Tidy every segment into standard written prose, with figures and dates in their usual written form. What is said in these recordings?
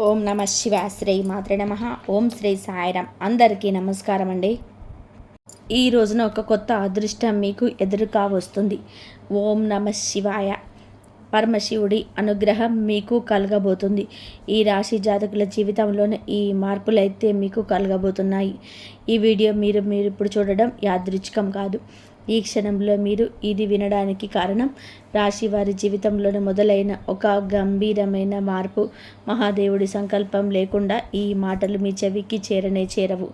ఓం నమ శివాయ. శ్రీ మాత్రే నమ. ఓం శ్రీ సాయిరామ్. అందరికీ నమస్కారం అండి. ఈ రోజున ఒక కొత్త అదృష్టం మీకు ఎదురుగా వస్తుంది. ఓం నమ శివాయ. పరమశివుడి అనుగ్రహం మీకు కలగబోతుంది. ఈ రాశి జాతకుల జీవితంలోనే ఈ మార్పులైతే మీకు కలగబోతున్నాయి. ఈ వీడియో మీరు ఇప్పుడు చూడడం యాదృచ్ఛికం కాదు. ఈ క్షణంలో మీరు ఇది వినడానికి కారణం రాశి వారి జీవితంలోనే మొదలైన ఒక గంభీరమైన మార్పు. మహాదేవుడి సంకల్పం లేకుండా ఈ మాటలు మీ చెవికి చేరవు.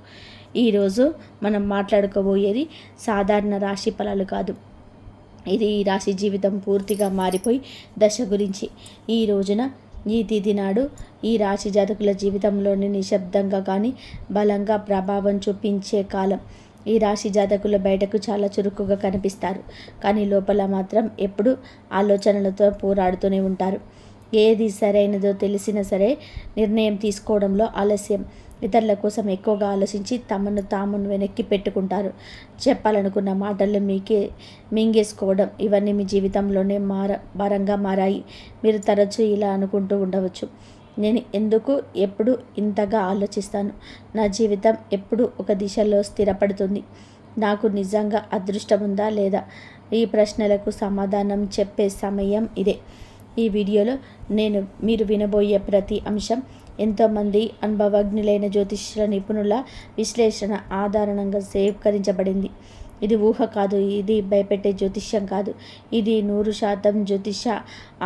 ఈరోజు మనం మాట్లాడుకోబోయేది సాధారణ రాశి ఫలాలు కాదు. ఇది ఈ రాశి జీవితం పూర్తిగా మారిపోయి దశ గురించి. ఈ రోజున ఈ తిథి నాడు ఈ రాశి జాతకుల జీవితంలోని నిశ్శబ్దంగా కానీ బలంగా ప్రభావం చూపించే కాలం. ఈ రాశి జాతకులు బయటకు చాలా చురుకుగా కనిపిస్తారు, కానీ లోపల మాత్రం ఎప్పుడు ఆలోచనలతో పోరాడుతూనే ఉంటారు. ఏది సరైనదో తెలిసినా సరే నిర్ణయం తీసుకోవడంలో ఆలస్యం. ఇతరుల కోసం ఎక్కువగా ఆలోచించి తమను తాము వెనక్కి పెట్టుకుంటారు. చెప్పాలనుకున్న మాటలు మీకే మింగేసుకోవడం, ఇవన్నీ మీ జీవితంలోనే భారంగా మారాయి. మీరు తరచూ ఇలా అనుకుంటూ ఉండవచ్చు, నేను ఎందుకు ఎప్పుడు ఇంతగా ఆలోచిస్తాను? నా జీవితం ఎప్పుడు ఒక దిశలో స్థిరపడుతుంది. నాకు నిజంగా అదృష్టం ఉందా లేదా? ఈ ప్రశ్నలకు సమాధానం చెప్పే సమయం ఇదే. ఈ వీడియోలో మీరు వినబోయే ప్రతి అంశం ఎంతోమంది అనుభవజ్ఞులైన జ్యోతిష్య నిపుణుల విశ్లేషణ ఆధారంగా సేకరించబడింది. ఇది ఊహ కాదు, ఇది భయపెట్టే జ్యోతిష్యం కాదు. ఇది 100% జ్యోతిష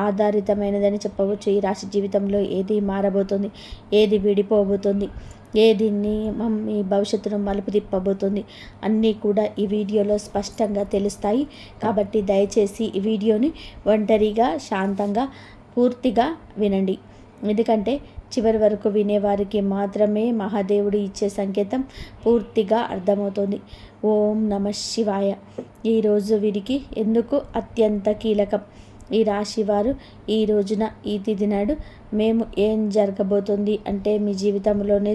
ఆధారితమైనదని చెప్పవచ్చు. ఈ రాశి జీవితంలో ఏది మారబోతుంది, ఏది విడిపోబోతుంది, ఏది మీ భవిష్యత్తును మలుపు తిప్పబోతుంది అన్నీ కూడా ఈ వీడియోలో స్పష్టంగా తెలుస్తాయి. కాబట్టి దయచేసి ఈ వీడియోని ఒంటరిగా శాంతంగా పూర్తిగా వినండి. ఎందుకంటే చివరి వరకు వినేవారికి మాత్రమే మహాదేవుడు ఇచ్చే సంకేతం పూర్తిగా అర్థమవుతుంది. ఓం నమ శివాయ. ఈరోజు వీరికి ఎందుకు అత్యంత కీలకం? ఈ రాశివారు ఈ రోజున ఈ తిథి నాడు మేము ఏం జరగబోతుంది అంటే మీ జీవితంలోనే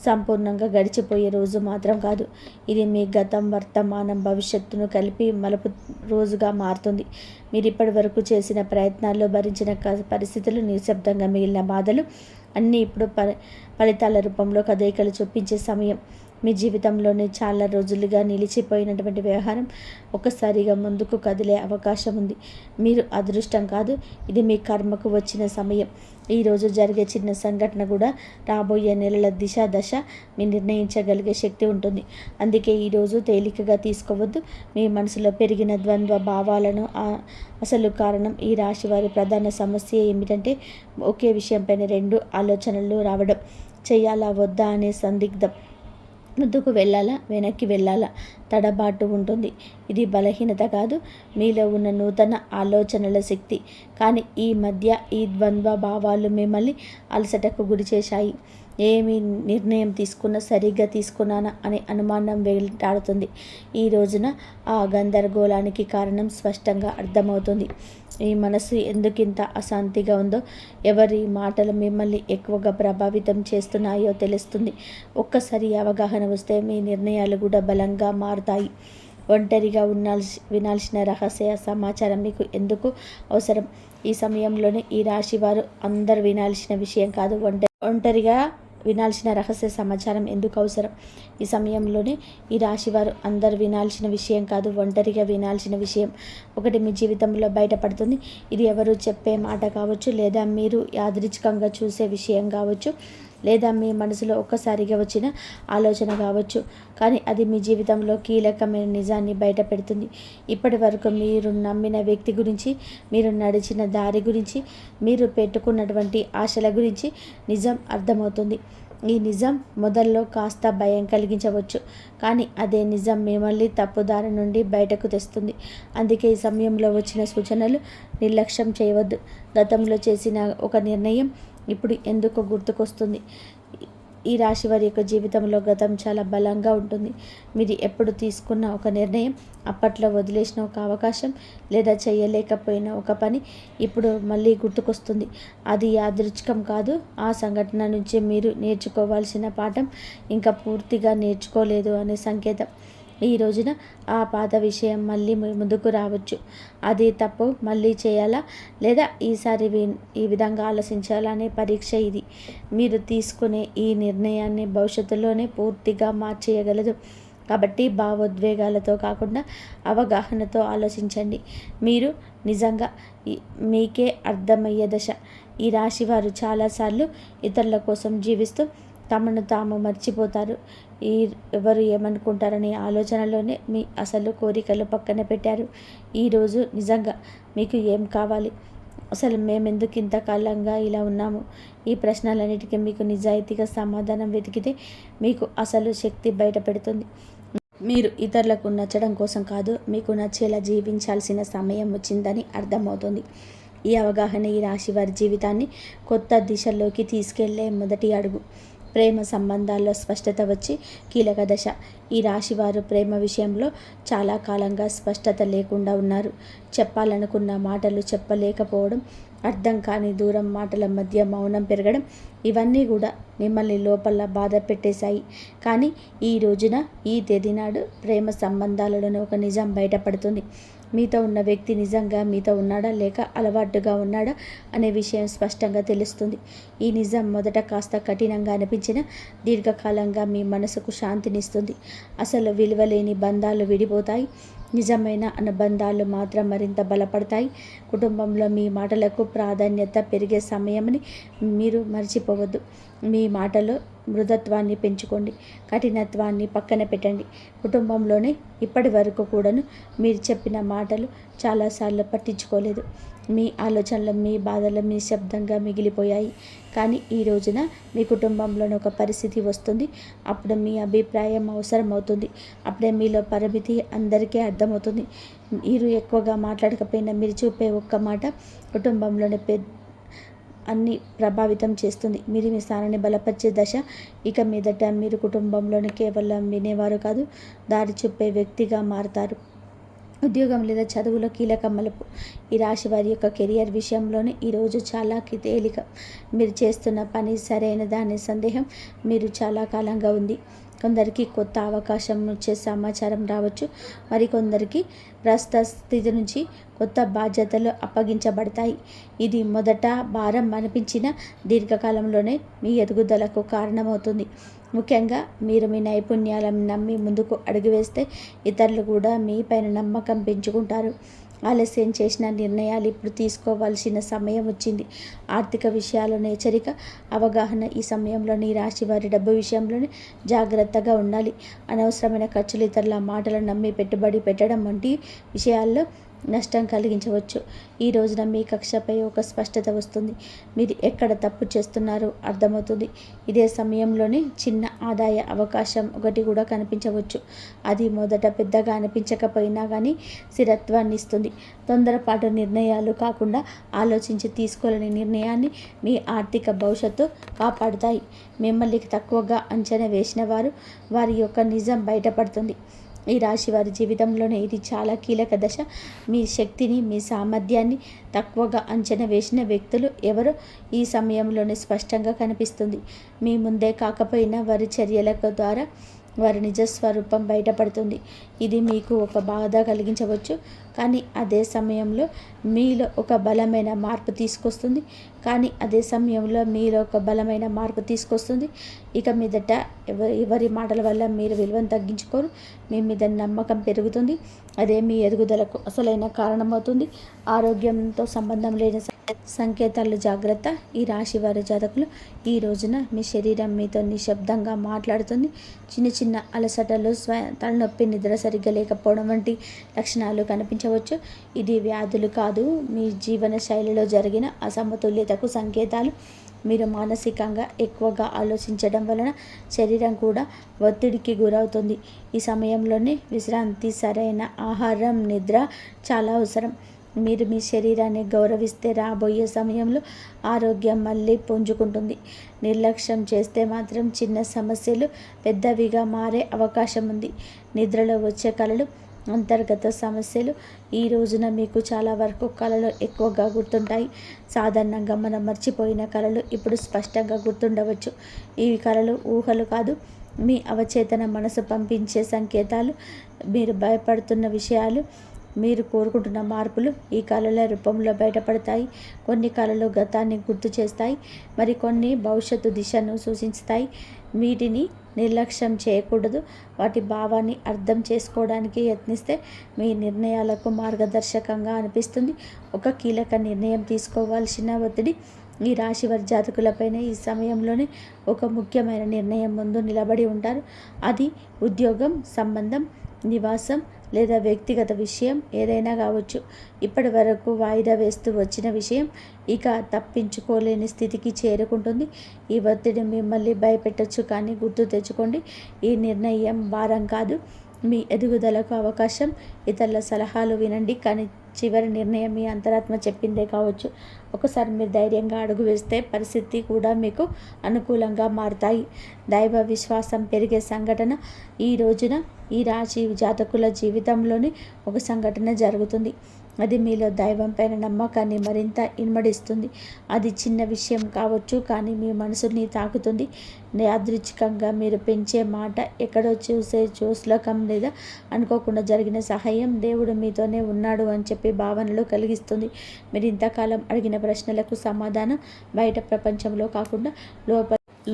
సంపూర్ణంగా గడిచిపోయే రోజు మాత్రం కాదు. ఇది మీ గతం, వర్తమానం, భవిష్యత్తును కలిపి మలుపు రోజుగా మారుతుంది. మీరు ఇప్పటి వరకు చేసిన ప్రయత్నాల్లో భరించిన పరిస్థితులు, నిశ్శబ్దంగా మిగిలిన బాధలు అన్నీ ఇప్పుడు ఫలితాల రూపంలో కదయికలు చూపించే సమయం. మీ జీవితంలోనే చాలా రోజులుగా నిలిచిపోయినటువంటి వ్యవహారం ఒక్కసారిగా ముందుకు కదిలే అవకాశం ఉంది. మీరు అదృష్టం కాదు, ఇది మీ కర్మకు వచ్చిన సమయం. ఈరోజు జరిగే చిన్న సంఘటన కూడా రాబోయే నెలల దశ మీ నిర్ణయించగలిగే శక్తి ఉంటుంది. అందుకే ఈరోజు తేలికగా తీసుకోవద్దు. మీ మనసులో పెరిగిన ద్వంద్వ భావాలను అసలు కారణం. ఈ రాశి వారి ప్రధాన సమస్య ఏమిటంటే ఒకే విషయంపైన రెండు ఆలోచనలు రావడం. చేయాలా వద్దా అనే సందిగ్ధం. ముందుకు వెళ్ళాలా, వెనక్కి వెళ్ళాలా తడబాటు ఉంటుంది. ఇది బలహీనత కాదు, మీలో ఉన్న నూతన ఆలోచనల శక్తి. కానీ ఈ మధ్య ఈ ద్వంద్వ భావాలు మిమ్మల్ని అలసటకు గురి చేశాయి. ఏమి నిర్ణయం తీసుకున్నా సరిగ్గా తీసుకున్నానా అనే అనుమానం వెంటాడుతుంది. ఈ రోజున ఆ గందరగోళానికి కారణం స్పష్టంగా అర్థమవుతుంది. ఈ మనసు ఎందుకింత అశాంతిగా ఉందో, ఎవరి మాటలు మిమ్మల్ని ఎక్కువగా ప్రభావితం చేస్తున్నాయో తెలుస్తుంది. ఒక్కసారి అవగాహన వస్తే మీ నిర్ణయాలు కూడా బలంగా మారుతాయి. ఒంటరిగా వినాల్సిన రహస్య సమాచారం మీకు ఎందుకు అవసరం? ఈ సమయంలోనే ఈ రాశి వారు అందరు వినాల్సిన విషయం కాదు, ఒంటరిగా వినాల్సిన రహస్య సమాచారం ఎందుకు అవసరం? ఈ సమయంలోనే ఈ రాశివారు అందరు వినాల్సిన విషయం కాదు, ఒంటరిగా వినాల్సిన విషయం ఒకటి మీ జీవితంలో బయటపడుతుంది. ఇది ఎవరు చెప్పే మాట కావచ్చు, లేదా మీరు యాదృచ్ఛికంగా చూసే విషయం కావచ్చు, లేదా మీ మనసులో ఒక్కసారిగా వచ్చిన ఆలోచన కావచ్చు. కానీ అది మీ జీవితంలో కీలకమైన నిజాన్ని బయట పెడుతుంది. ఇప్పటి వరకు మీరు నమ్మిన వ్యక్తి గురించి, మీరు నడిచిన దారి గురించి, మీరు పెట్టుకున్నటువంటి ఆశల గురించి నిజం అర్థమవుతుంది. ఈ నిజం మొదల్లో కాస్త భయం కలిగించవచ్చు, కానీ అదే నిజం మిమ్మల్ని తప్పుదారి నుండి బయటకు తెస్తుంది. అందుకే ఈ సమయంలో వచ్చిన సూచనలు నిర్లక్ష్యం చేయవద్దు. గతంలో చేసిన ఒక నిర్ణయం ఇప్పుడు ఎందుకు గుర్తుకొస్తుంది? ఈ రాశి వారి యొక్క జీవితంలో గతం చాలా బలంగా ఉంటుంది. మీరు ఎప్పుడు తీసుకున్న ఒక నిర్ణయం, అప్పట్లో వదిలేసిన ఒక అవకాశం, లేదా చేయలేకపోయిన ఒక పని ఇప్పుడు మళ్ళీ గుర్తుకొస్తుంది. అది యాదృచ్ఛికం కాదు. ఆ సంఘటన నుంచి మీరు నేర్చుకోవాల్సిన పాఠం ఇంకా పూర్తిగా నేర్చుకోలేదు అనే సంకేతం. ఈ రోజున ఆ పాత విషయం మళ్ళీ ముందుకు రావచ్చు. అది తప్పు మళ్ళీ చేయాలా, లేదా ఈసారి ఈ విధంగా ఆలోచించాలా అనే పరీక్ష ఇది. మీరు తీసుకునే ఈ నిర్ణయాన్ని భవిష్యత్తులోనే పూర్తిగా మార్చేయగలదు. కాబట్టి భావోద్వేగాలతో కాకుండా అవగాహనతో ఆలోచించండి. మీరు నిజంగా మీకే అర్థమయ్యే దశ. ఈ రాశి వారు చాలాసార్లు ఇతరుల కోసం జీవిస్తూ తమను తాము మర్చిపోతారు. ఈ ఎవరు ఏమనుకుంటారనే ఆలోచనలోనే మీ అసలు కోరికలు పక్కన పెట్టారు. ఈరోజు నిజంగా మీకు ఏం కావాలి, అసలు మేమెందుకు ఇంతకాలంగా ఇలా ఉన్నాము, ఈ ప్రశ్నలన్నిటికీ మీకు నిజాయితీగా సమాధానం వెతికితే మీకు అసలు శక్తి బయట పెడుతుంది. మీరు ఇతరులకు నచ్చడం కోసం కాదు, మీకు నచ్చేలా జీవించాల్సిన సమయం వచ్చిందని అర్థమవుతుంది. ఈ అవగాహన ఈ రాశి వారి జీవితాన్ని కొత్త దిశలోకి తీసుకెళ్లే మొదటి అడుగు. ప్రేమ సంబంధాల్లో స్పష్టత వచ్చి కీలక దశ. ఈ రాశివారు ప్రేమ విషయంలో చాలా కాలంగా స్పష్టత లేకుండా ఉన్నారు. చెప్పాలనుకున్న మాటలు చెప్పలేకపోవడం, అర్థం కాని దూరం, మాటల మధ్య మౌనం పెరగడం, ఇవన్నీ కూడా మిమ్మల్ని లోపల బాధ పెట్టేశాయి. కానీ ఈ రోజున, ఈ తేదీ నాడు ప్రేమ సంబంధాలలోనే ఒక నిజం బయటపడుతుంది. మీతో ఉన్న వ్యక్తి నిజంగా మీతో ఉన్నాడా, లేక అలవాటుగా ఉన్నాడా అనే విషయం స్పష్టంగా తెలుస్తుంది. ఈ నిజం మొదట కాస్త కఠినంగా అనిపించిన దీర్ఘకాలంగా మీ మనసుకు శాంతినిస్తుంది. అసలు విలువలేని బంధాలు విడిపోతాయి, నిజమైన అనుబంధాలు మాత్రం మరింత బలపడతాయి. కుటుంబంలో మీ మాటలకు ప్రాధాన్యత పెరిగే సమయమని మీరు మర్చిపోవద్దు. మీ మాటలో మృదుత్వాన్ని పెంచుకోండి, కఠినత్వాన్ని పక్కన పెట్టండి. కుటుంబంలోనే ఇప్పటి వరకు కూడాను మీరు చెప్పిన మాటలు చాలాసార్లు పట్టించుకోలేదు. మీ ఆలోచనలు, మీ బాధలు మీ శబ్దంగా మిగిలిపోయాయి. కానీ ఈ రోజున మీ కుటుంబంలోని ఒక పరిస్థితి వస్తుంది. అప్పుడు మీ అభిప్రాయం అవసరం అవుతుంది. అప్పుడే మీలో పరిమితి అందరికీ అర్థమవుతుంది. మీరు ఎక్కువగా మాట్లాడకపోయినా మీరు చూపే ఒక్క మాట కుటుంబంలోని అన్ని ప్రభావితం చేస్తుంది. మీరు మీ స్థానాన్ని బలపరిచే దశ. ఇక మీదట మీరు కుటుంబంలోని కేవలం వినేవారు కాదు, దారి చూపే వ్యక్తిగా మారుతారు. ఉద్యోగం లేదా చదువులో కీలక మలుపు. ఈ రాశి వారి యొక్క కెరియర్ విషయంలోనే ఈరోజు చాలా తేలిక. మీరు చేస్తున్న పని సరైనదా అనే సందేహం మీరు చాలా కాలంగా ఉంది. కొందరికి కొత్త అవకాశం వచ్చే సమాచారం రావచ్చు. మరికొందరికి ప్రస్తుత స్థితి నుంచి కొత్త బాధ్యతలు అప్పగించబడతాయి. ఇది మొదట భారం అనిపించిన దీర్ఘకాలంలోనే మీ ఎదుగుదలకు కారణమవుతుంది. ముఖ్యంగా మీరు మీ నైపుణ్యాలను నమ్మి ముందుకు అడుగు వేస్తే ఇతరులు కూడా మీ పైన నమ్మకం పెంచుకుంటారు. ఆలస్యం చేసిన నిర్ణయాలు ఇప్పుడు తీసుకోవాల్సిన సమయం వచ్చింది. ఆర్థిక విషయాల్లోని హెచ్చరిక, అవగాహన. ఈ సమయంలో ఈ రాశి వారి డబ్బు విషయంలోనే జాగ్రత్తగా ఉండాలి. అనవసరమైన ఖర్చులు, ఇతరుల మాటలను నమ్మి పెట్టుబడి పెట్టడం వంటి విషయాల్లో నష్టం కలిగించవచ్చు. ఈ రోజున మీ కక్షపై ఒక స్పష్టత వస్తుంది. మీరు ఎక్కడ తప్పు చేస్తున్నారో అర్థమవుతుంది. ఇదే సమయంలోనే చిన్న ఆదాయ అవకాశం ఒకటి కూడా కనిపించవచ్చు. అది మొదట పెద్దగా అనిపించకపోయినా కానీ స్థిరత్వాన్ని ఇస్తుంది. తొందరపాటు నిర్ణయాలు కాకుండా ఆలోచించి తీసుకోలేని నిర్ణయాన్ని మీ ఆర్థిక భవిష్యత్తు కాపాడుతాయి. మిమ్మల్ని తక్కువగా అంచనా వేసిన వారి యొక్క నిజం బయటపడుతుంది. ఈ రాశి వారి జీవితంలోనే ఇది చాలా కీలక దశ. మీ శక్తిని, మీ సామర్థ్యాన్ని తక్కువగా అంచనా వేసిన వ్యక్తులు ఎవరో ఈ సమయంలోనే స్పష్టంగా కనిపిస్తుంది. మీ ముందే కాకపోయినా వారి చర్యల ద్వారా వారి నిజస్వరూపం బయటపడుతుంది. ఇది మీకు ఒక బాధ కలిగించవచ్చు, కానీ అదే సమయంలో మీలో ఒక బలమైన మార్పు తీసుకొస్తుంది. ఇక మీదట ఎవరి మాటల వల్ల మీరు విలువను తగ్గించుకోరు. మీ మీద నమ్మకం పెరుగుతుంది. అదే మీ ఎదుగుదలకు అసలైన కారణమవుతుంది. ఆరోగ్యంతో సంబంధం లేని సంకేతాలు జాగ్రత్త. ఈ రాశి వారి జాతకులు ఈ రోజున మీ శరీరం మీతో నిశ్శబ్దంగా మాట్లాడుతుంది. చిన్న చిన్న అలసటలు, తలనొప్పి, నిద్ర సరిగ్గా లేకపోవడం వంటి లక్షణాలు కనిపించవచ్చు. ఇది వ్యాధులు కాదు, మీ జీవన శైలిలో జరిగిన అసమతుల్యతకు సంకేతాలు. మీరు మానసికంగా ఎక్కువగా ఆలోచించడం వలన శరీరం కూడా ఒత్తిడికి గురవుతుంది. ఈ సమయంలోనే విశ్రాంతి, సరైన ఆహారం, నిద్ర చాలా అవసరం. మీరు మీ శరీరాన్ని గౌరవిస్తే రాబోయే సమయంలో ఆరోగ్యం మళ్ళీ పుంజుకుంటుంది. నిర్లక్ష్యం చేస్తే మాత్రం చిన్న సమస్యలు పెద్దవిగా మారే అవకాశం ఉంది. నిద్రలో వచ్చే కలలు, అంతర్గత సమస్యలు. ఈ రోజున మీకు చాలా వరకు కళలు ఎక్కువగా గుర్తుంటాయి. సాధారణంగా మనం మర్చిపోయిన కళలు ఇప్పుడు స్పష్టంగా గుర్తుండవచ్చు. ఈ కళలు ఊహలు కాదు, మీ అవచేతన మనసు పంపించే సంకేతాలు, మీరు భయపడుతున్న విషయాలు, మీరు కోరుకుంటున్న మార్పులు ఈ కళల రూపంలో బయటపడతాయి. కొన్ని కళలు గతాన్ని గుర్తు చేస్తాయి, మరికొన్ని భవిష్యత్తు దిశను సూచిస్తాయి. వీటిని నిర్లక్ష్యం చేయకూడదు. వాటి భావాన్ని అర్థం చేసుకోవడానికి యత్నిస్తే మీ నిర్ణయాలకు మార్గదర్శకంగా అనిపిస్తుంది. ఒక కీలక నిర్ణయం తీసుకోవాల్సిన ఒత్తిడి ఈ రాశి వారి జాతకులపైన ఈ సమయంలోనే ఒక ముఖ్యమైన నిర్ణయం ముందు నిలబడి ఉంటారు. అది ఉద్యోగం, సంబంధం, నివాసం లేదా వ్యక్తిగత విషయం ఏదైనా కావచ్చు. ఇప్పటి వరకు వాయిదా వేస్తూ వచ్చిన విషయం ఇక తప్పించుకోలేని స్థితికి చేరుకుంటుంది. ఈ ఒత్తిడి మిమ్మల్ని భయపెట్టచ్చు, కానీ గుర్తు తెచ్చుకోండి, ఈ నిర్ణయం భారం కాదు, మీ ఎదుగుదలకు అవకాశం. ఇతరుల సలహాలు వినండి, కానీ చివరి నిర్ణయం మీ అంతరాత్మ చెప్పిందే కావచ్చు. ఒకసారి మీరు ధైర్యంగా అడుగు వేస్తే పరిస్థితి కూడా మీకు అనుకూలంగా మారుతాయి. దైవ విశ్వాసం పెరిగే సంఘటన ఈ రోజున ఈ రాశి జాతకుల జీవితంలోని ఒక సంఘటన జరుగుతుంది. అది మీలో దైవం పైన నమ్మకాన్ని మరింత ఇనుమడిస్తుంది. అది చిన్న విషయం కావచ్చు, కానీ మీ మనసుని తాకుతుంది. యాదృచ్ఛికంగా మీరు పెంచే మాట, ఎక్కడో చూసే శ్లోకం లేదా అనుకోకుండా జరిగిన సహాయం దేవుడు మీతోనే ఉన్నాడు అని చెప్పి భావనలు కలిగిస్తుంది. మీరు ఇంతకాలం అడిగిన ప్రశ్నలకు సమాధానం బయట ప్రపంచంలో కాకుండా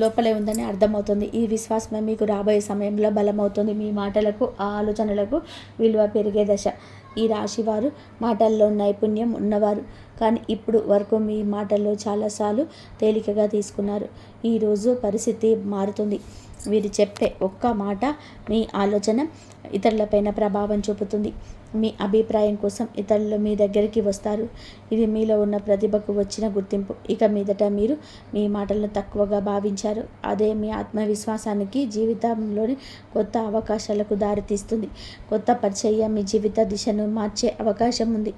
లోపలే ఉందని అర్థమవుతుంది. ఈ విశ్వాసమే మీకు రాబోయే సమయంలో బలమవుతుంది. మీ మాటలకు, ఆలోచనలకు విలువ పెరిగే దశ. ఈ రాశివారు మాటల్లో నైపుణ్యం ఉన్నవారు, కానీ ఇప్పుడు వరకు మీ మాటల్లో చాలాసార్లు తేలికగా తీసుకున్నారు. ఈరోజు పరిస్థితి మారుతుంది. వీరు చెప్పే ఒక్క మాట మీ ఆలోచన ఇతరులపైన ప్రభావం చూపుతుంది. మీ అభిప్రాయం కోసం ఇతరులు మీ దగ్గరికి వస్తారు. ఇది మీలో ఉన్న ప్రతిభకు వచ్చిన గుర్తింపు. ఇక మీదట మీరు మీ మాటలను తక్కువగా భావించారు. అదే మీ ఆత్మవిశ్వాసానికి, జీవితంలోని కొత్త అవకాశాలకు దారితీస్తుంది. కొత్త పరిచయం మీ జీవిత దిశను మార్చే అవకాశం ఉంది.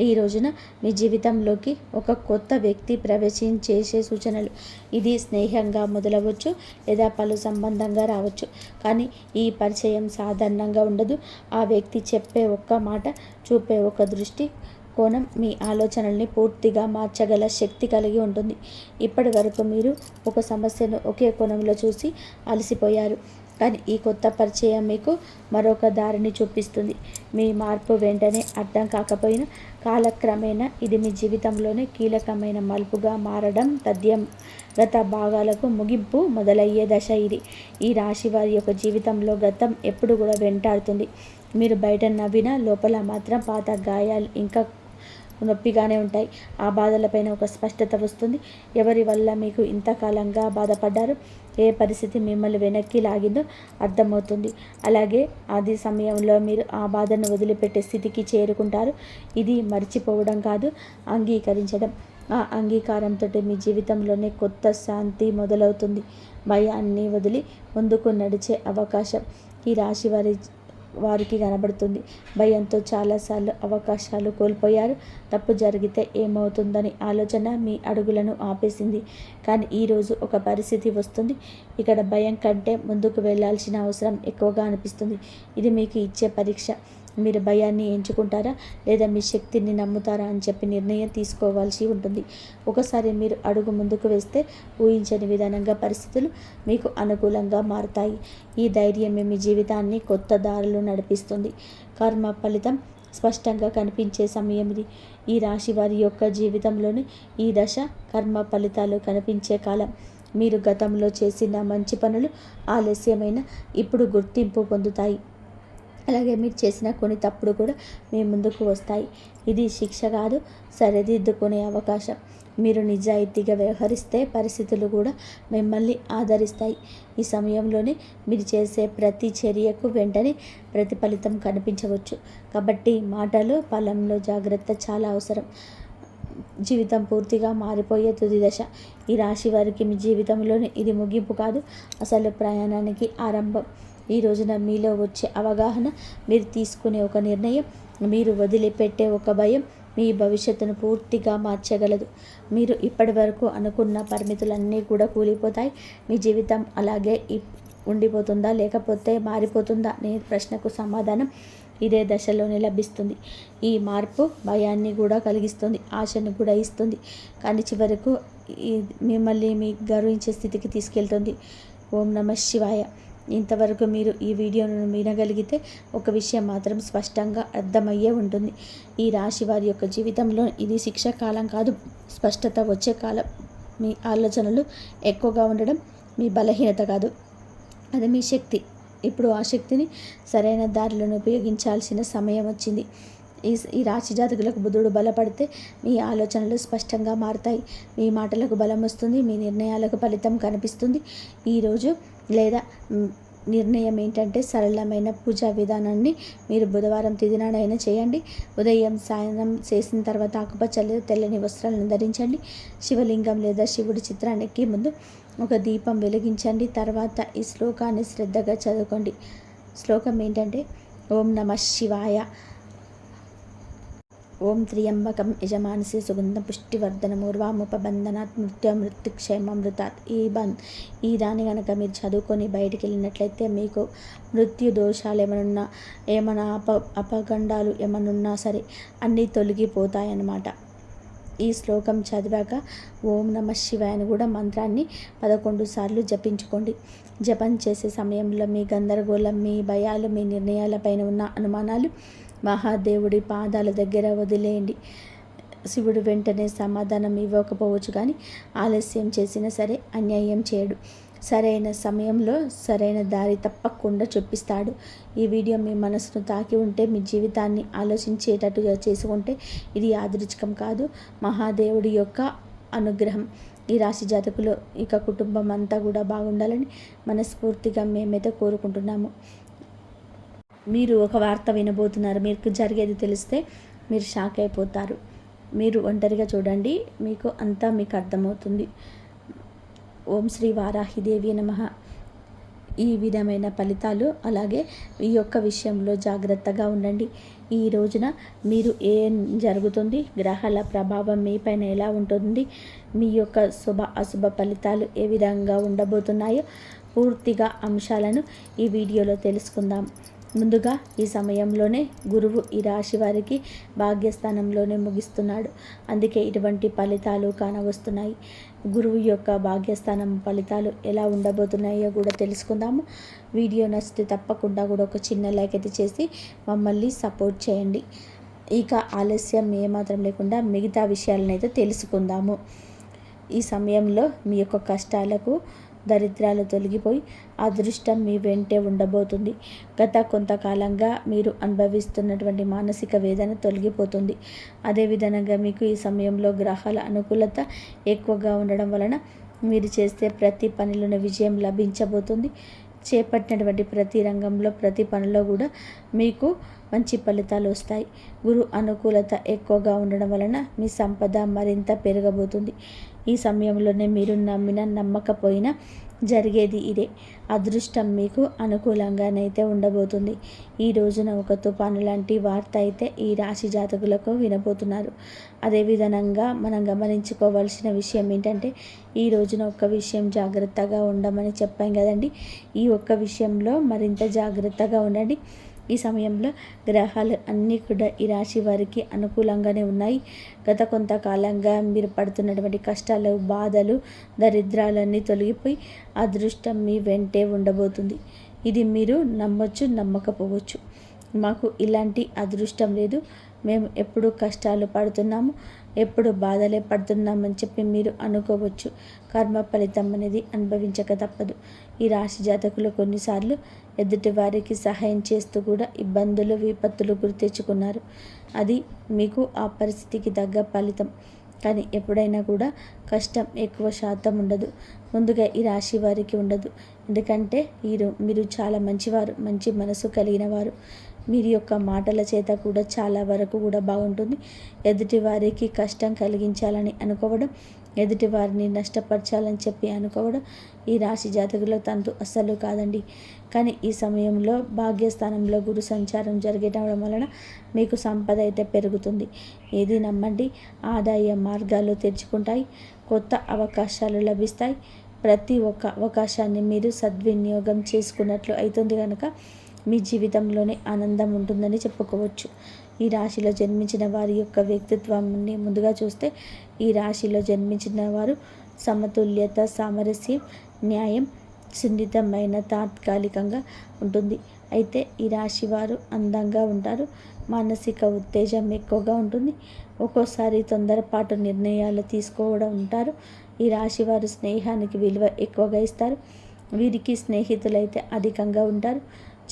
ఈ రోజున మీ జీవితంలోకి ఒక కొత్త వ్యక్తి ప్రవేశించేసే సూచనలు. ఇది స్నేహంగా మొదలవచ్చు లేదా పలు సంబంధంగా రావచ్చు, కానీ ఈ పరిచయం సాధారణంగా ఉండదు. ఆ వ్యక్తి చెప్పే ఒక్క మాట, చూపే ఒక దృష్టి కోణం మీ ఆలోచనల్ని పూర్తిగా మార్చగల శక్తి కలిగి ఉంటుంది. ఇప్పటి వరకు మీరు ఒక సమస్యను ఒకే కోణంలో చూసి అలసిపోయారు, కానీ ఈ కొత్త పరిచయం మీకు మరొక దారిని చూపిస్తుంది. మీ మార్పు వెంటనే అర్థం కాకపోయినా కాలక్రమేణా ఇది మీ జీవితంలోనే కీలకమైన మలుపుగా మారడం తథ్యం. గత భాగాలకు ముగింపు మొదలయ్యే దశ ఇది. ఈ రాశి వారి యొక్క జీవితంలో గతం ఎప్పుడు కూడా వెంటాడుతుంది. మీరు బయట నవ్వినా లోపల మాత్రం పాత గాయాలు ఇంకా నొప్పిగానే ఉంటాయి. ఆ బాధలపైన ఒక స్పష్టత వస్తుంది. ఎవరి వల్ల మీకు ఇంతకాలంగా బాధపడ్డారు, ఏ పరిస్థితి మిమ్మల్ని వెనక్కి లాగిందో అర్థమవుతుంది. అలాగే అది సమయంలో మీరు ఆ బాధను వదిలిపెట్టే స్థితికి చేరుకుంటారు. ఇది మర్చిపోవడం కాదు, అంగీకరించడం. ఆ అంగీకారంతో మీ జీవితంలోనే కొత్త శాంతి మొదలవుతుంది. భయాన్ని వదిలి ముందుకు నడిచే అవకాశం ఈ రాశి వారికి కనబడుతుంది. భయంతో చాలాసార్లు అవకాశాలు కోల్పోయారు. తప్పు జరిగితే ఏమవుతుందని ఆలోచన మీ అడుగులను ఆపేసింది. కానీ ఈరోజు ఒక పరిస్థితి వస్తుంది, ఇక్కడ భయం కంటే ముందుకు వెళ్ళాల్సిన అవసరం ఎక్కువగా అనిపిస్తుంది. ఇది మీకు ఇచ్చే పరీక్ష. మీరు భయాన్ని ఎంచుకుంటారా లేదా మీ శక్తిని నమ్ముతారా అని చెప్పి నిర్ణయం తీసుకోవాల్సి ఉంటుంది. ఒకసారి మీరు అడుగు ముందుకు వేస్తే ఊహించని విధానంగా పరిస్థితులు మీకు అనుకూలంగా మారుతాయి. ఈ ధైర్యమే మీ జీవితాన్ని కొత్త దారులు నడిపిస్తుంది. కర్మ ఫలితం స్పష్టంగా కనిపించే సమయం ఇది. ఈ రాశి వారి యొక్క జీవితంలోని ఈ దశ కర్మ ఫలితాలు కనిపించే కాలం. మీరు గతంలో చేసిన మంచి పనులు ఆలస్యమైన ఇప్పుడు గుర్తింపు పొందుతాయి. అలాగే మీరు చేసిన కొన్ని తప్పుడు కూడా మీ ముందుకు వస్తాయి. ఇది శిక్ష కాదు, సరిదిద్దుకునే అవకాశం. మీరు నిజాయితీగా వ్యవహరిస్తే పరిస్థితులు కూడా మిమ్మల్ని ఆదరిస్తాయి. ఈ సమయంలోనే మీరు చేసే ప్రతి చర్యకు వెంటనే ప్రతిఫలితం కనిపించవచ్చు. కాబట్టి మాటలు, ఫలంలో జాగ్రత్త చాలా అవసరం. జీవితం పూర్తిగా మారిపోయే తుది దశ. ఈ రాశి వారికి మీ జీవితంలోనే ఇది ముగింపు కాదు, అసలు ప్రయాణానికి ఆరంభం. ఈ రోజున మీలో వచ్చే అవగాహన, మీరు తీసుకునే ఒక నిర్ణయం, మీరు వదిలిపెట్టే ఒక భయం మీ భవిష్యత్తును పూర్తిగా మార్చగలదు. మీరు ఇప్పటి వరకు అనుకున్న పరిమితులన్నీ కూడా కూలిపోతాయి. మీ జీవితం అలాగే ఉండిపోతుందా లేకపోతే మారిపోతుందా అనే ప్రశ్నకు సమాధానం ఇదే దశలోనే లభిస్తుంది. ఈ మార్పు భయాన్ని కూడా కలిగిస్తుంది, ఆశను కూడా ఇస్తుంది, కానీ చివరకు మిమ్మల్ని మీ గర్వించే స్థితికి తీసుకెళ్తుంది. ఓం నమః శివాయ. ఇంతవరకు మీరు ఈ వీడియోను వినగలిగితే ఒక విషయం మాత్రం స్పష్టంగా అర్థమయ్యే ఉంటుంది. ఈ రాశి వారి యొక్క జీవితంలో ఇది శిక్ష కాలం కాదు, స్పష్టత వచ్చే కాలం. మీ ఆలోచనలు ఎక్కువగా ఉండడం మీ బలహీనత కాదు, అది మీ శక్తి. ఇప్పుడు ఆ శక్తిని సరైన దారిలో ఉపయోగించాల్సిన సమయం వచ్చింది. ఈ రాశి జాతకులకు బుధుడు బలపడితే మీ ఆలోచనలు స్పష్టంగా మారుతాయి, మీ మాటలకు బలం వస్తుంది, మీ నిర్ణయాలకు ఫలితం కనిపిస్తుంది. ఈరోజు లేదా నిర్ణయం ఏంటంటే సరళమైన పూజా విధానాన్ని మీరు బుధవారం తిథి నాడైనా చేయండి. ఉదయం సాయంత్రం చేసిన తర్వాత ఆకుపచ్చ లేదా తెల్లని వస్త్రాలను ధరించండి. శివలింగం లేదా శివుడి చిత్రానికి ముందు ఒక దీపం వెలిగించండి. తర్వాత ఈ శ్లోకాన్ని శ్రద్ధగా చదువుకోండి. శ్లోకం ఏంటంటే ఓం నమః శివాయ, ఓం త్ర్యంబకం యజమానసి సుగంధ పుష్టివర్ధనమూర్వాముపబంధనాత్ మృత్యుక్షేమమృతాత్. ఈ దాన్ని కనుక మీరు చదువుకొని బయటికి వెళ్ళినట్లయితే మీకు మృత్యు దోషాలు ఏమైనా అపగండాలు ఏమనున్నా సరే అన్నీ తొలగిపోతాయన్నమాట. ఈ శ్లోకం చదివాక ఓం నమః శివాయ అని కూడా మంత్రాన్ని 11 సార్లు జపించుకోండి. జపం చేసే సమయంలో మీ గందరగోళం, మీ భయాలు, మీ నిర్ణయాలపైన ఉన్న అనుమానాలు మహాదేవుడి పాదాల దగ్గర వదిలేయండి. శివుడు వెంటనే సమాధానం ఇవ్వకపోవచ్చు, కానీ ఆలస్యం చేసినా సరే అన్యాయం చేయడు. సరైన సమయంలో సరైన దారి తప్పకుండా చూపిస్తాడు. ఈ వీడియో మీ మనసును తాకి ఉంటే, మీ జీవితాన్ని ఆలోచించేటట్టుగా చేసుకుంటే ఇది యాదృచ్ఛికం కాదు, మహాదేవుడి యొక్క అనుగ్రహం. ఈ రాశి జాతకులు ఇక కుటుంబం అంతా కూడా బాగుండాలని మనస్ఫూర్తిగా మేమైతే కోరుకుంటున్నాము. మీరు ఒక వార్త వినబోతున్నారు, మీకు జరిగేది తెలిస్తే మీరు షాక్ అయిపోతారు. మీరు ఒంటరిగా చూడండి, మీకు అంతా మీకు అర్థమవుతుంది. ఓం శ్రీ వారాహిదేవి నమః. ఈ విధమైన ఫలితాలు, అలాగే ఈ యొక్క విషయంలో జాగ్రత్తగా ఉండండి. ఈ రోజున మీరు ఏం జరుగుతుంది, గ్రహాల ప్రభావం మీ పైన ఎలా ఉంటుంది, మీ యొక్క శుభ అశుభ ఫలితాలు ఏ విధంగా ఉండబోతున్నాయో పూర్తిగా అంశాలను ఈ వీడియోలో తెలుసుకుందాం. ముందుగా ఈ సమయంలోనే గురువు ఈ రాశి వారికి భాగ్యస్థానంలోనే ముగిస్తున్నాడు, అందుకే ఇటువంటి ఫలితాలు కానవస్తున్నాయి. గురువు యొక్క భాగ్యస్థానం ఫలితాలు ఎలా ఉండబోతున్నాయో కూడా తెలుసుకుందాము. వీడియో నచ్చితే తప్పకుండా కూడా ఒక చిన్న లైక్ అయితే చేసి మమ్మల్ని సపోర్ట్ చేయండి. ఇక ఆలస్యం ఏమాత్రం లేకుండా మిగతా విషయాలను అయితే తెలుసుకుందాము. ఈ సమయంలో మీ యొక్క కష్టాలకు దరిద్రాలు తొలగిపోయి అదృష్టం మీ వెంటే ఉండబోతుంది. గత కొంతకాలంగా మీరు అనుభవిస్తున్నటువంటి మానసిక వేదన తొలగిపోతుంది. అదేవిధంగా మీకు ఈ సమయంలో గ్రహాల అనుకూలత ఎక్కువగా ఉండడం వలన మీరు చేసే ప్రతి పనిలోనే విజయం లభించబోతుంది. చేపట్టినటువంటి ప్రతి రంగంలో, ప్రతి పనిలో కూడా మీకు మంచి ఫలితాలు వస్తాయి. గురు అనుకూలత ఎక్కువగా ఉండడం వలన మీ సంపద మరింత పెరగబోతుంది. ఈ సమయంలోనే మీరు నమ్మినా నమ్మకపోయినా జరిగేది ఇదే. అదృష్టం మీకు అనుకూలంగానైతే ఉండబోతుంది. ఈ రోజున ఒక తుఫాను లాంటి వార్త అయితే ఈ రాశి జాతకులకు వినబోతున్నారు. అదేవిధంగా మనం గమనించుకోవాల్సిన విషయం ఏంటంటే, ఈ రోజున ఒక్క విషయం జాగ్రత్తగా ఉండమని చెప్పాం కదండి. ఈ ఒక్క విషయంలో మరింత జాగ్రత్తగా ఉండండి. ఈ సమయంలో గ్రహాలు అన్నీ కూడా ఈ రాశి వారికి అనుకూలంగానే ఉన్నాయి. గత కొంతకాలంగా మీరు పడుతున్నటువంటి కష్టాలు, బాధలు, దరిద్రాలన్నీ తొలగిపోయి అదృష్టం మీ వెంటే ఉండబోతుంది. ఇది మీరు నమ్మొచ్చు, నమ్మకపోవచ్చు. మాకు ఇలాంటి అదృష్టం లేదు, మేము ఎప్పుడు కష్టాలు పడుతున్నాము, ఎప్పుడు బాధలే పడుతున్నామని చెప్పి మీరు అనుకోవచ్చు. కర్మ ఫలితం అనేది అనుభవించక తప్పదు. ఈ రాశి జాతకులు కొన్నిసార్లు ఎదుటి వారికి సహాయం చేస్తూ కూడా ఇబ్బందులు, విపత్తులు గురి తెచ్చుకున్నారు. అది మీకు ఆ పరిస్థితికి తగ్గ ఫలితం. కానీ ఎప్పుడైనా కూడా కష్టం ఎక్కువ శాతం ఉండదు, ముందుగా ఈ రాశి వారికి ఉండదు. ఎందుకంటే మీరు చాలా మంచివారు, మంచి మనసు కలిగిన వారు. మీరు యొక్క మాటల చేత కూడా చాలా వరకు కూడా బాగుంటుంది. ఎదుటి వారికి కష్టం కలిగించాలని అనుకోవడం, ఎదుటి వారిని నష్టపరచాలని చెప్పి అనుకోవడం ఈ రాశి జాతకుల తంతు అస్సలు కాదండి. కానీ ఈ సమయంలో భాగ్యస్థానంలో గురు సంచారం జరిగేటడం వలన మీకు సంపద అయితే పెరుగుతుంది. ఏది నమ్మండి, ఆదాయ మార్గాలు తెరుచుకుంటాయి, కొత్త అవకాశాలు లభిస్తాయి. ప్రతి ఒక్క అవకాశాన్ని మీరు సద్వినియోగం చేసుకున్నట్లు అవుతుంది కనుక మీ జీవితంలోనే ఆనందం ఉంటుందని చెప్పుకోవచ్చు. ఈ రాశిలో జన్మించిన వారి యొక్క వ్యక్తిత్వాన్ని ముందుగా చూస్తే, ఈ రాశిలో జన్మించిన వారు సమతుల్యత, సామరస్యం, న్యాయం, సున్నితమైన తాత్కాలికంగా ఉంటుంది. అయితే ఈ రాశి వారు అందంగా ఉంటారు. మానసిక ఉత్తేజం ఎక్కువగా ఉంటుంది. ఒక్కోసారి తొందరపాటు నిర్ణయాలు తీసుకోవడం ఉంటారు. ఈ రాశి వారు స్నేహానికి విలువ ఎక్కువగా ఇస్తారు. వీరికి స్నేహితులైతే అధికంగా ఉంటారు.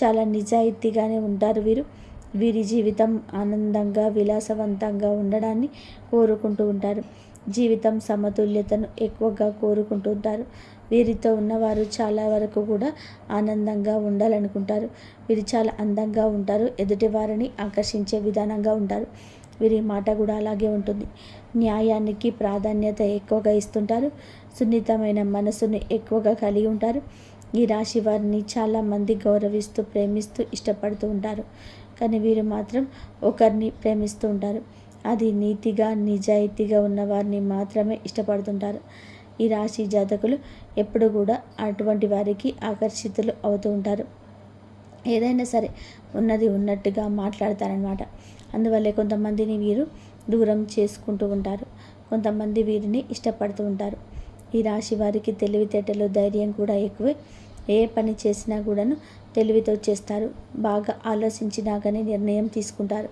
చాలా నిజాయితీగానే ఉంటారు వీరు. వీరి జీవితం ఆనందంగా విలాసవంతంగా ఉండడాన్ని కోరుకుంటూ ఉంటారు. జీవితం సమతుల్యతను ఎక్కువగా కోరుకుంటూ ఉంటారు. వీరితో ఉన్నవారు చాలా వరకు కూడా ఆనందంగా ఉండాలనుకుంటారు. వీరు చాలా అందంగా ఉంటారు. ఎదుటి వారిని ఆకర్షించే విధానంగా ఉంటారు. వీరి మాట కూడా అలాగే ఉంటుంది. న్యాయానికి ప్రాధాన్యత ఎక్కువగా ఇస్తుంటారు. సున్నితమైన మనసుని ఎక్కువగా కలిగి ఉంటారు. ఈ రాశి వారిని చాలామంది గౌరవిస్తూ ప్రేమిస్తూ ఇష్టపడుతూ ఉంటారు. కానీ వీరు మాత్రం ఒకరిని ప్రేమిస్తూ ఉంటారు. అది నీతిగా నిజాయితీగా ఉన్న వారిని మాత్రమే ఇష్టపడుతుంటారు. ఈ రాశి జాతకులు ఎప్పుడు కూడా అటువంటి వారికి ఆకర్షితులు అవుతూ ఉంటారు. ఏదైనా సరే ఉన్నది ఉన్నట్టుగా మాట్లాడతారనమాట. అందువల్లే కొంతమందిని వీరు దూరం చేసుకుంటూ ఉంటారు. కొంతమంది వీరిని ఇష్టపడుతూ ఉంటారు. ఈ రాశి వారికి తెలివితేటలు ధైర్యం కూడా ఎక్కువే. ఏ పని చేసినా కూడాను తెలివితో చేస్తారు. బాగా ఆలోచించినా కానీ నిర్ణయం తీసుకుంటారు.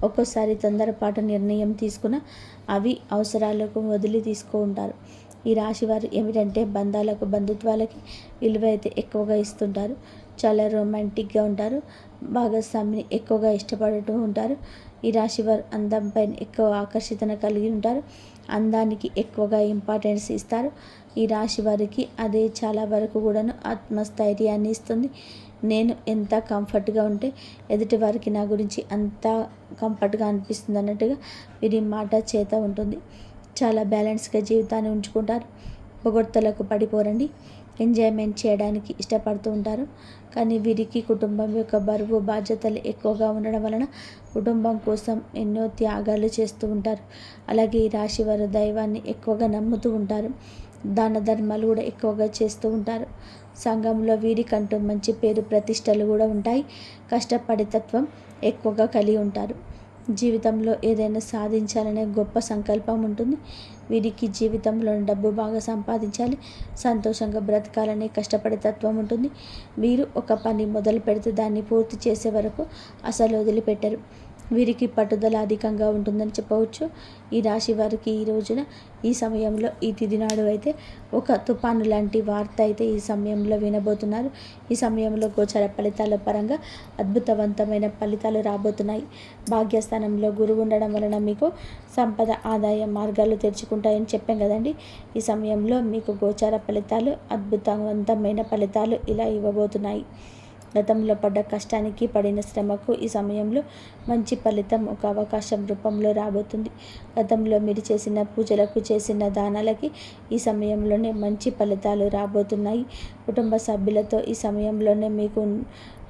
ఒక్కోసారి తొందరపాటు నిర్ణయం తీసుకున్న అవి అవసరాలకు వదిలి ఉంటారు. ఈ రాశివారు ఏమిటంటే బంధాలకు బంధుత్వాలకి విలువ అయితే ఎక్కువగా ఇస్తుంటారు. చాలా రొమాంటిక్గా ఉంటారు. భాగస్వామిని ఎక్కువగా ఇష్టపడుతూ ఉంటారు. ఈ రాశివారు అందంపై ఎక్కువ ఆకర్షితన కలిగి ఉంటారు. అందానికి ఎక్కువగా ఇంపార్టెన్స్ ఇస్తారు. ఈ రాశి వారికి అదే చాలా వరకు కూడాను ఆత్మస్థైర్యాన్ని ఇస్తుంది. నేను ఎంత కంఫర్ట్గా ఉంటే ఎదుటి వారికి నా గురించి అంత కంఫర్ట్గా అనిపిస్తుంది అన్నట్టుగా వీరి మాట చేత ఉంటుంది. చాలా బ్యాలెన్స్గా జీవితాన్ని ఉంచుకుంటారు. పొగడ్తలకు పడిపోరండి. ఎంజాయ్మెంట్ చేయడానికి ఇష్టపడుతూ ఉంటారు. కానీ వీరికి కుటుంబం యొక్క బరువు బాధ్యతలు ఎక్కువగా ఉండడం వలన కుటుంబం కోసం ఎన్నో త్యాగాలు చేస్తూ ఉంటారు. అలాగే ఈ రాశి వారు దైవాన్ని ఎక్కువగా నమ్ముతూ ఉంటారు. దాన ధర్మాలు కూడా ఎక్కువగా చేస్తూ ఉంటారు. సంఘంలో వీరికంటూ మంచి పేరు ప్రతిష్టలు కూడా ఉంటాయి. కష్టపడే తత్వం ఎక్కువగా కలిగి ఉంటారు. జీవితంలో ఏదైనా సాధించాలనే గొప్ప సంకల్పం ఉంటుంది. వీరికి జీవితంలో డబ్బు బాగా సంపాదించాలి, సంతోషంగా బ్రతకాలనే కష్టపడే తత్వం ఉంటుంది. వీరు ఒక పని మొదలు పెడితే దాన్ని పూర్తి చేసే వరకు అసలు వదిలిపెట్టరు. వీరికి పట్టుదల అధికంగా ఉంటుందని చెప్పవచ్చు. ఈ రాశి వారికి ఈ రోజున ఈ సమయంలో ఈ తిథి నాడు అయితే ఒక తుఫాను లాంటి వార్త అయితే ఈ సమయంలో వినబోతున్నారు. ఈ సమయంలో గోచర ఫలితాల పరంగా అద్భుతవంతమైన ఫలితాలు రాబోతున్నాయి. భాగ్యస్థానంలో గురువు ఉండడం వలన మీకు సంపద ఆదాయ మార్గాలు తెరుచుకుంటాయని చెప్పాం కదండి. ఈ సమయంలో మీకు గోచర ఫలితాలు అద్భుతవంతమైన ఫలితాలు ఇలా ఇవ్వబోతున్నాయి. గతంలో పడ్డ కష్టానికి పడిన శ్రమకు ఈ సమయంలో మంచి ఫలితం ఒక అవకాశం రూపంలో రాబోతుంది. గతంలో మీరు చేసిన పూజలకు చేసిన దానాలకి ఈ సమయంలోనే మంచి ఫలితాలు రాబోతున్నాయి. కుటుంబ సభ్యులతో ఈ సమయంలోనే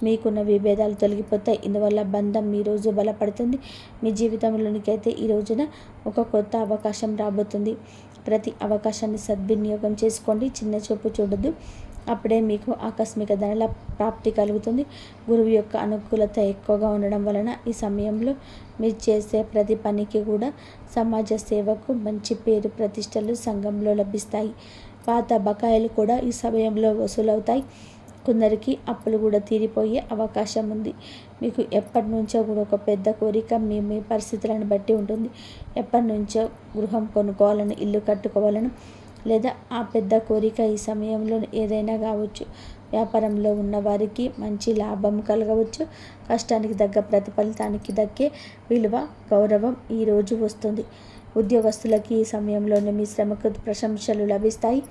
మీకున్న విభేదాలు తొలగిపోతాయి. ఇందువల్ల బంధం ఈరోజు బలపడుతుంది. మీ జీవితంలోనికి అయితే ఈ రోజున ఒక కొత్త అవకాశం రాబోతుంది. ప్రతి అవకాశాన్ని సద్వినియోగం చేసుకోండి. చిన్న చూపు చూడొద్దు. అప్పుడే మీకు ఆకస్మిక ధనల ప్రాప్తి కలుగుతుంది. గురువు యొక్క అనుకూలత ఎక్కువగా ఉండడం వలన ఈ సమయంలో మీరు చేసే ప్రతి పనికి కూడా సమాజ సేవకు మంచి పేరు ప్రతిష్టలు సంఘంలో లభిస్తాయి. పాత బకాయిలు కూడా ఈ సమయంలో వసూలవుతాయి. కొందరికి అప్పులు కూడా తీరిపోయే అవకాశం ఉంది. మీకు ఎప్పటి నుంచో కూడా ఒక పెద్ద కోరిక మీ పరిస్థితులను బట్టి ఉంటుంది. ఎప్పటి నుంచో గృహం కొనుక్కోవాలని, ఇల్లు కట్టుకోవాలని, లేదా ఆ పెద్ద కోరిక ఈ సమయంలో ఏదైనా కావచ్చు. వ్యాపారంలో ఉన్న వారికి మంచి లాభం కలగవచ్చు. కష్టానికి తగ్గ ప్రతిఫలితానికి దక్కే విలువ గౌరవం ఈరోజు వస్తుంది. ఉద్యోగస్తులకి ఈ సమయంలోనే మీ శ్రమకు ప్రశంసలు లభిస్తాయి.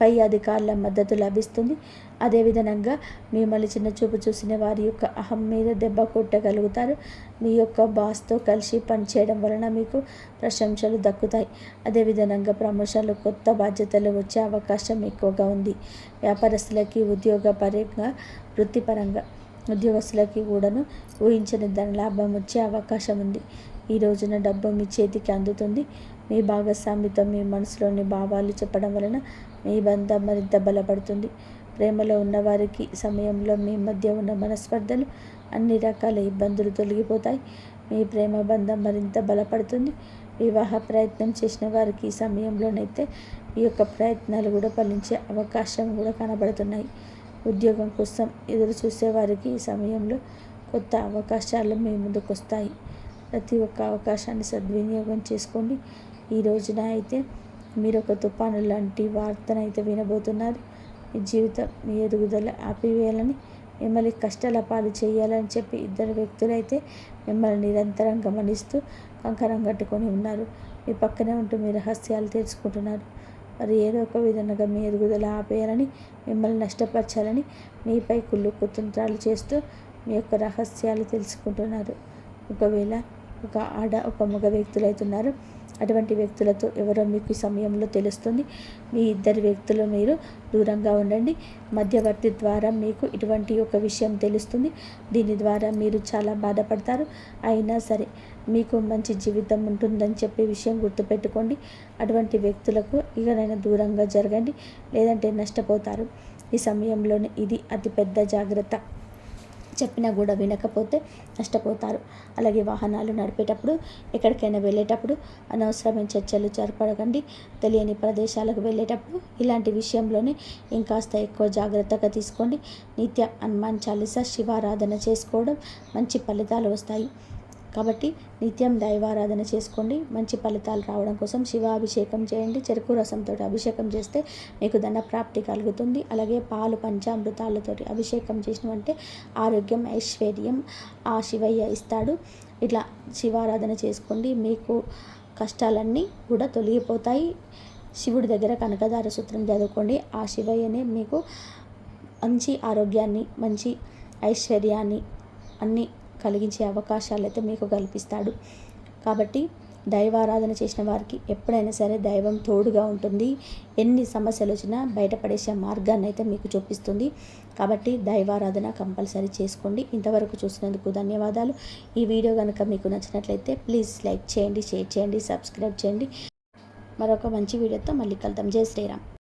పై అధికారుల మద్దతు లభిస్తుంది. అదేవిధంగా మిమ్మల్ని చిన్న చూపు చూసిన వారి యొక్క అహం మీద దెబ్బ కొట్టగలుగుతారు. మీ యొక్క బాస్తో కలిసి పనిచేయడం వలన మీకు ప్రశంసలు దక్కుతాయి. అదేవిధంగా ప్రమోషన్లు, కొత్త బాధ్యతలు వచ్చే అవకాశం ఎక్కువగా ఉంది. వ్యాపారస్తులకి ఉద్యోగపరంగా వృత్తిపరంగా ఉద్యోగస్తులకి కూడాను ఊహించని ధనలాభం వచ్చే అవకాశం ఉంది. ఈ రోజున డబ్బు మీ చేతికి అందుతుంది. మీ భాగస్వామితో మీ మనసులోని భావాలు చెప్పడం వలన మీ బంధం మరింత బలపడుతుంది. ప్రేమలో ఉన్నవారికి సమయంలో మీ మధ్య ఉన్న మనస్పర్ధలు, అన్ని రకాల ఇబ్బందులు తొలగిపోతాయి. మీ ప్రేమ బంధం మరింత బలపడుతుంది. వివాహ ప్రయత్నం చేసిన వారికి ఈ సమయంలోనైతే ఈ యొక్క ప్రయత్నాలు కూడా ఫలించే అవకాశం కూడా కనబడుతున్నాయి. ఉద్యోగం కోసం ఎదురు చూసేవారికి ఈ సమయంలో కొత్త అవకాశాలు మీ ముందుకు వస్తాయి. ప్రతి ఒక్క అవకాశాన్ని సద్వినియోగం చేసుకోండి. ఈ రోజున అయితే మీరు ఒక తుఫాను లాంటి వార్తనైతే వినబోతున్నారు. మీ జీవితం మీ ఎదుగుదల ఆపివేయాలని, మిమ్మల్ని కష్టాల పాలు చేయాలని చెప్పి ఇద్దరు వ్యక్తులైతే మిమ్మల్ని నిరంతరం గమనిస్తూ కంకణం కట్టుకొని ఉన్నారు. మీ పక్కనే ఉంటూ మీ రహస్యాలు తెలుసుకుంటున్నారు. మరి ఏదో ఒక విధంగా మీ ఎదుగుదల ఆపేయాలని, మిమ్మల్ని నష్టపరచాలని మీపై కుళ్ళు కుతంత్రాలు చేస్తూ మీ యొక్క రహస్యాలు తెలుసుకుంటున్నారు. ఒకవేళ ఒక మగ వ్యక్తులు అవుతున్నారు. అటువంటి వ్యక్తులతో ఎవరో మీకు ఈ సమయంలో తెలుస్తుంది. మీ ఇద్దరు వ్యక్తులు మీరు దూరంగా ఉండండి. మధ్యవర్తి ద్వారా మీకు ఇటువంటి ఒక విషయం తెలుస్తుంది. దీని ద్వారా మీరు చాలా బాధపడతారు. అయినా సరే మీకు మంచి జీవితం ఉంటుందని చెప్పే విషయం గుర్తుపెట్టుకోండి. అటువంటి వ్యక్తులకు ఇకనైనా దూరంగా జరగండి, లేదంటే నష్టపోతారు. ఈ సమయంలోనే ఇది అతిపెద్ద జాగ్రత్త. చెప్పినా కూడా వినకపోతే నష్టపోతారు. అలాగే వాహనాలు నడిపేటప్పుడు, ఎక్కడికైనా వెళ్ళేటప్పుడు అనవసరమైన చర్చలు జరపడకండి. తెలియని ప్రదేశాలకు వెళ్ళేటప్పుడు ఇలాంటి విషయంలోనే ఇంకాస్త ఎక్కువ జాగ్రత్తగా తీసుకోండి. నిత్య హనుమాన్ చాలీసా శివారాధన చేసుకోవడం మంచి ఫలితాలు వస్తాయి. కాబట్టి నిత్యం దైవారాధన చేసుకోండి. మంచి ఫలితాలు రావడం కోసం శివాభిషేకం చేయండి. చెరుకు రసంతో అభిషేకం చేస్తే మీకు ధన ప్రాప్తి కలుగుతుంది. అలాగే పాలు పంచామృతాలతో అభిషేకం చేసినవంటే ఆరోగ్యం, ఐశ్వర్యం ఆ శివయ్య ఇస్తాడు. ఇట్లా శివారాధన చేసుకోండి. మీకు కష్టాలన్నీ కూడా తొలగిపోతాయి. శివుడి దగ్గర కనకదార సూత్రం చదువుకోండి. ఆ శివయ్యనే మీకు మంచి ఆరోగ్యాన్ని, మంచి ఐశ్వర్యాన్ని అన్నీ కలిగించే అవకాశాలు అయితే మీకు కల్పిస్తాడు. కాబట్టి దైవారాధన చేసిన వారికి ఎప్పుడైనా సరే దైవం తోడుగా ఉంటుంది. ఎన్ని సమస్యలు వచ్చినా బయటపడేసే మార్గాన్ని అయితే మీకు చూపిస్తుంది. కాబట్టి దైవారాధన కంపల్సరీ చేసుకోండి. ఇంతవరకు చూసినందుకు ధన్యవాదాలు. ఈ వీడియో కనుక మీకు నచ్చినట్లయితే ప్లీజ్ లైక్ చేయండి, షేర్ చేయండి, సబ్స్క్రైబ్ చేయండి. మరొక మంచి వీడియోతో మళ్ళీ కలుద్దాం. జై శ్రీరామ్.